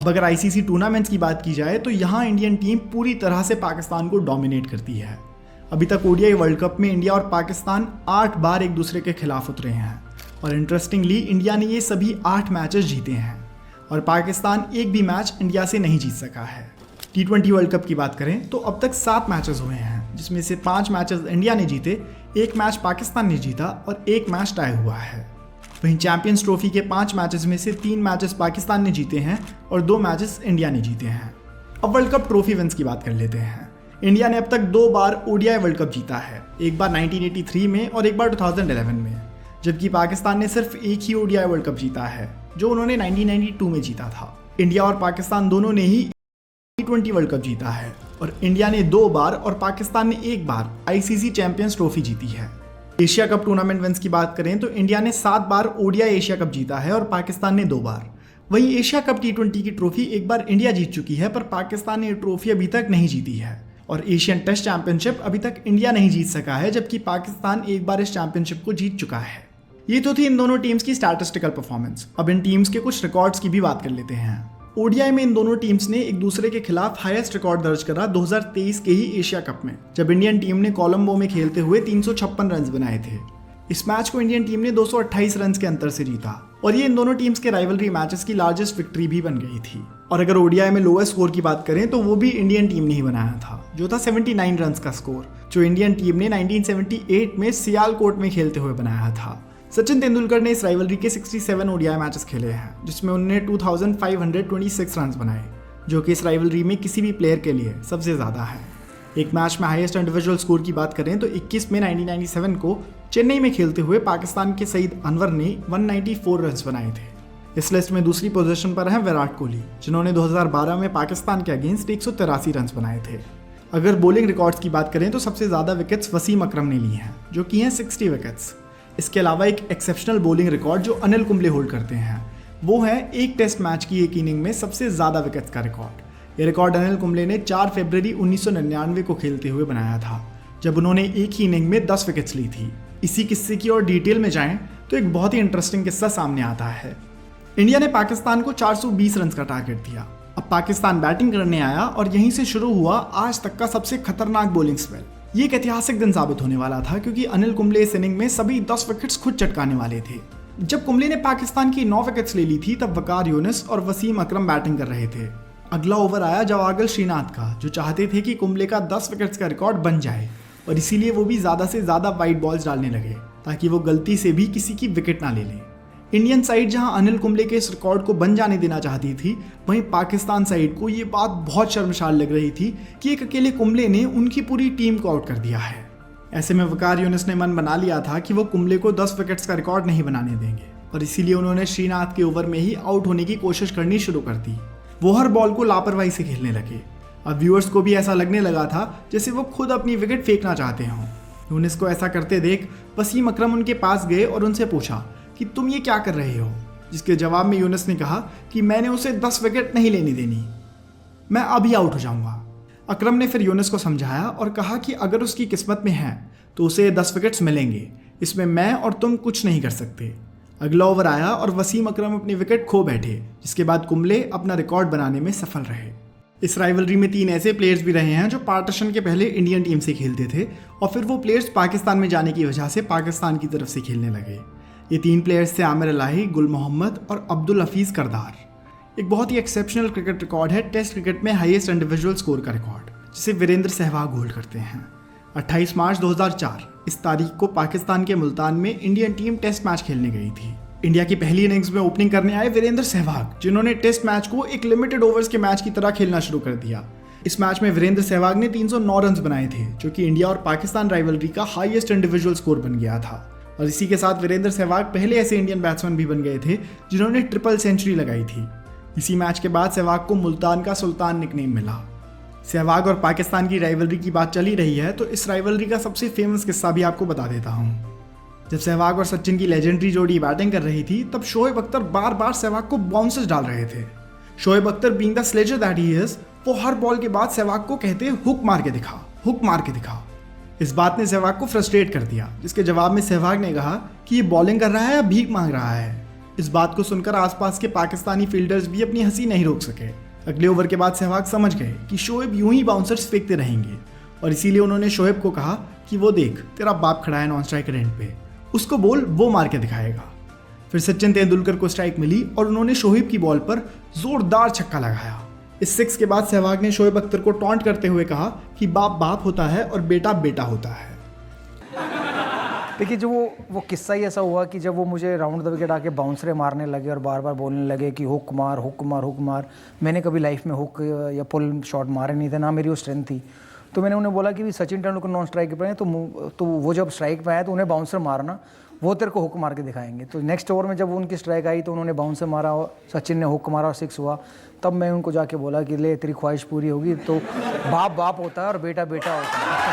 अब अगर ICC tournaments की बात की जाए तो यहाँ इंडियन टीम पूरी तरह से पाकिस्तान को डोमिनेट करती है। अभी तक ओडीआई वर्ल्ड कप में इंडिया और पाकिस्तान 8 बार एक दूसरे के खिलाफ उतरे हैं और इंटरेस्टिंगली इंडिया ने ये सभी 8 मैचेस जीते हैं और पाकिस्तान एक भी मैच इंडिया से नहीं जीत सका है। T20 वर्ल्ड कप की बात करें तो अब तक 7 मैचेस हुए हैं, जिसमें से 5 मैचेस इंडिया ने जीते, 1 मैच पाकिस्तान ने जीता और 1 मैच टाई हुआ है। वहीं चैंपियंस ट्रॉफी के 5 मैचेस में से 3 मैचेस पाकिस्तान ने जीते हैं और 2 मैचेस इंडिया ने जीते हैं। अब वर्ल्ड कप ट्रॉफी विन्स की बात कर लेते हैं। इंडिया ने अब तक 2 बार ओडीआई वर्ल्ड कप जीता है, एक बार 1983 में और एक बार 2011 में, जबकि पाकिस्तान ने सिर्फ एक ही ओडीआई वर्ल्ड कप जीता है जो उन्होंने 1992 में जीता था। इंडिया और पाकिस्तान दोनों ने ही T20 वर्ल्ड कप जीता है और इंडिया ने 2 बार और पाकिस्तान ने 1 बार आईसीसी चैंपियंस ट्रॉफी जीती है। एशिया कप टूर्नामेंट विन्स की बात करें तो इंडिया ने 7 बार ओडीआई एशिया कप जीता है और पाकिस्तान ने 2 बार। वहीं एशिया कप T20 की ट्रॉफी एक बार इंडिया जीत चुकी है, पर पाकिस्तान ने ट्रॉफी अभी तक नहीं जीती है और एशियन टेस्ट चैंपियनशिप अभी तक इंडिया नहीं जीत सका है, जबकि पाकिस्तान एक बार इस चैंपियनशिप को जीत चुका है। ये तो थी इन दोनों टीम्स की स्टैटिस्टिकल परफॉर्मेंस। अब इन टीम्स के कुछ रिकॉर्ड्स की भी बात कर लेते हैं। ओडीआई में इन दोनों टीम्स ने एक दूसरे के खिलाफ हाईएस्ट रिकॉर्ड दर्ज करा 2023 के ही एशिया कप में, जब इंडियन टीम ने कोलंबो में खेलते हुए 356 रन बनाए थे। इस मैच को इंडियन टीम ने 228 रन के अंतर से जीता और ये इन दोनों टीम्स के राइवलरी मैचेस की लार्जेस्ट विक्ट्री भी बन गई थी। और अगर ओडीआई में लोएस्ट स्कोर की बात करें तो वो भी इंडियन टीम ने ही बनाया था, जो था 79 रन का स्कोर, जो इंडियन टीम ने 1978 में सियालकोट में खेलते हुए बनाया था। सचिन तेंदुलकर ने इस राइवलरी के 67 ओडीआई मैचेस खेले हैं, जिसमें उन्होंने 2526 रन बनाए, जो कि इस राइवलरी में किसी भी प्लेयर के लिए सबसे ज़्यादा है। एक मैच में हाईएस्ट इंडिविजुअल स्कोर की बात करें तो 21 मई 1997 को चेन्नई में खेलते हुए पाकिस्तान के सईद अनवर ने 194 रन बनाए थे। इस लिस्ट में दूसरी पोजीशन पर हैं विराट कोहली, जिन्होंने 2012 में पाकिस्तान के अगेंस्ट 183 रन बनाए थे। अगर बॉलिंग रिकॉर्ड्स की बात करें तो सबसे ज़्यादा विकेट्स वसीम अकरम ने ली हैं, जो कि हैं 60 विकेट्स। इसके अलावा एक एक्सेप्शनल बॉलिंग रिकॉर्ड जो अनिल कुंबले होल्ड करते हैं, वो है एक टेस्ट मैच की एक इनिंग में सबसे ज़्यादा विकेट्स का रिकॉर्ड। ये रिकॉर्ड अनिल कुंबले ने 4 फरवरी 1999 को खेलते हुए बनाया था, जब उन्होंने एक ही इनिंग में 10 विकेट्स ली थी। इसी किस्से की और डिटेल में जाएं तो एक बहुत ही इंटरेस्टिंग किस्सा सामने आता है। इंडिया ने पाकिस्तान को 420 रन का टारगेट दिया। अब पाकिस्तान बैटिंग करने आया और यहीं से शुरू हुआ आज तक का सबसे खतरनाक बॉलिंग स्पेल। ये एक ऐतिहासिक दिन साबित होने वाला था, क्योंकि अनिल कुंबले इस इनिंग में सभी 10 विकेट्स खुद चटकाने वाले थे। जब कुंबले ने पाकिस्तान की 9 विकेट्स ले ली थी, तब वकार यूनिस और वसीम अकरम बैटिंग कर रहे थे। अगला ओवर आया जवागल श्रीनाथ का, जो चाहते थे कि कुंबले का 10 विकेट्स का रिकॉर्ड बन जाए और इसीलिए वो भी ज़्यादा से ज़्यादा वाइड बॉल्स डालने लगे, ताकि वो गलती से भी किसी की विकेट ना ले लें। इंडियन साइड जहां अनिल कुंबले के इस रिकॉर्ड को बन जाने देना चाहती थी, वहीं पाकिस्तान साइड को ये बात बहुत शर्मसार लग रही थी कि एक अकेले कुंबले ने उनकी पूरी टीम को आउट कर दिया है। ऐसे में वकार यूनिस ने मन बना लिया था कि वो कुंबले को 10 विकेट्स का रिकॉर्ड नहीं बनाने देंगे और इसीलिए उन्होंने श्रीनाथ के ओवर में ही आउट होने की कोशिश करनी शुरू कर दी। वो हर बॉल को लापरवाही से खेलने लगे। अब व्यूअर्स को भी ऐसा लगने लगा था जैसे वो खुद अपनी विकेट फेंकना चाहते हों। यूनिस को ऐसा करते देख वसीम अकरम उनके पास गए और उनसे पूछा कि तुम ये क्या कर रहे हो, जिसके जवाब में यूनिस ने कहा कि मैंने उसे 10 विकेट नहीं लेने देनी, मैं अभी आउट हो जाऊंगा। अकरम ने फिर यूनिस को समझाया और कहा कि अगर उसकी किस्मत में है तो उसे 10 विकेट्स मिलेंगे, इसमें मैं और तुम कुछ नहीं कर सकते। अगला ओवर आया और वसीम अकरम अपनी विकेट खो बैठे, जिसके बाद कुंबले अपना रिकॉर्ड बनाने में सफल रहे। इस राइवलरी में 3 ऐसे प्लेयर्स भी रहे हैं जो पार्टीशन के पहले इंडियन टीम से खेलते थे और फिर वो प्लेयर्स पाकिस्तान में जाने की वजह से पाकिस्तान की तरफ से खेलने लगे। ये 3 प्लेयर्स थे आमिर इलाही, गुल मोहम्मद और अब्दुल हफीज़ करदार। एक बहुत ही एक्सेप्शनल क्रिकेट रिकॉर्ड है टेस्ट क्रिकेट में हाईएस्ट इंडिविजुअल स्कोर का रिकॉर्ड, जिसे वीरेंद्र सहवाग होल्ड करते हैं। 28 मार्च 2004 इस तारीख को पाकिस्तान के मुल्तान में इंडियन टीम टेस्ट मैच खेलने गई थी। इंडिया की पहली इनिंग्स में ओपनिंग करने आए वीरेंद्र सहवाग, जिन्होंने टेस्ट मैच को एक लिमिटेड ओवर्स के मैच की तरह खेलना शुरू कर दिया। इस मैच में वीरेंद्र सहवाग ने 309 रन बनाए थे, जो कि इंडिया और पाकिस्तान राइवलरी का हाईएस्ट इंडिविजुअल स्कोर बन गया था। और इसी के साथ वीरेंद्र सहवाग पहले ऐसे इंडियन बैट्समैन भी बन गए थे जिन्होंने ट्रिपल सेंचुरी लगाई थी। इसी मैच के बाद सहवाग को मुल्तान का सुल्तान निकनेम मिला। सहवाग और पाकिस्तान की राइवलरी की बात चली रही है तो इस राइवलरी का सबसे फेमस किस्सा भी आपको बता देता हूँ। जब सहवाग और सचिन की लेजेंडरी जोड़ी बैटिंग कर रही थी, तब शोएब अख्तर बार बार सहवाग को बाउंसेस डाल रहे थे। Shoaib Akhtar being the sledger that he is, वो हर बॉल के बाद सहवाग को कहते हुक मार के दिखा, हुक मार के दिखा। इस बात ने सहवाग को फ्रस्ट्रेट कर दिया, जिसके जवाब में सहवाग ने कहा कि ये बॉलिंग कर रहा है या भीख मांग रहा है। इस बात को सुनकर आसपास के पाकिस्तानी फील्डर्स भी अपनी हंसी नहीं रोक सके। अगले ओवर के बाद सहवाग समझ गए कि शोएब यूं ही बाउंसर्स फेंकते रहेंगे और इसीलिए उन्होंने शोएब को कहा कि वो देख, तेरा बाप खड़ा है नॉन स्ट्राइकर एंड पे, उसको बोल, वो मार के दिखाएगा। फिर सचिन तेंदुलकर को स्ट्राइक मिली और उन्होंने शोएब की बॉल पर जोरदार छक्का लगाया। इस 6 के बाद सहवाग ने शोएब अख्तर को टॉन्ट करते हुए कहा कि बाप बाप होता है और बेटा बेटा होता है। देखिए, जो वो किस्सा ही ऐसा हुआ कि जब वो मुझे राउंड द विकेट आके बाउंसरे मारने लगे और बार बार बोलने लगे कि हुक मार हुक मार हुक मार। मैंने कभी लाइफ में हुक या पुल शॉट मारे नहीं थे, ना मेरी वो स्ट्रेंथ थी। तो मैंने उन्हें बोला कि सचिन तेंदुलकर नॉन स्ट्राइक पे हैं, तो वो जब स्ट्राइक पे आए तो उन्हें बाउंसर मारना, वो तेरे को हुक मार के दिखाएंगे। तो नेक्स्ट ओवर में जब उनकी स्ट्राइक आई तो उन्होंने बाउंसर मारा और सचिन ने हुक मारा और 6 हुआ। तब मैं उनको जाके बोला कि ले, तेरी ख्वाहिश पूरी होगी तो बाप बाप होता है और बेटा बेटा होता है।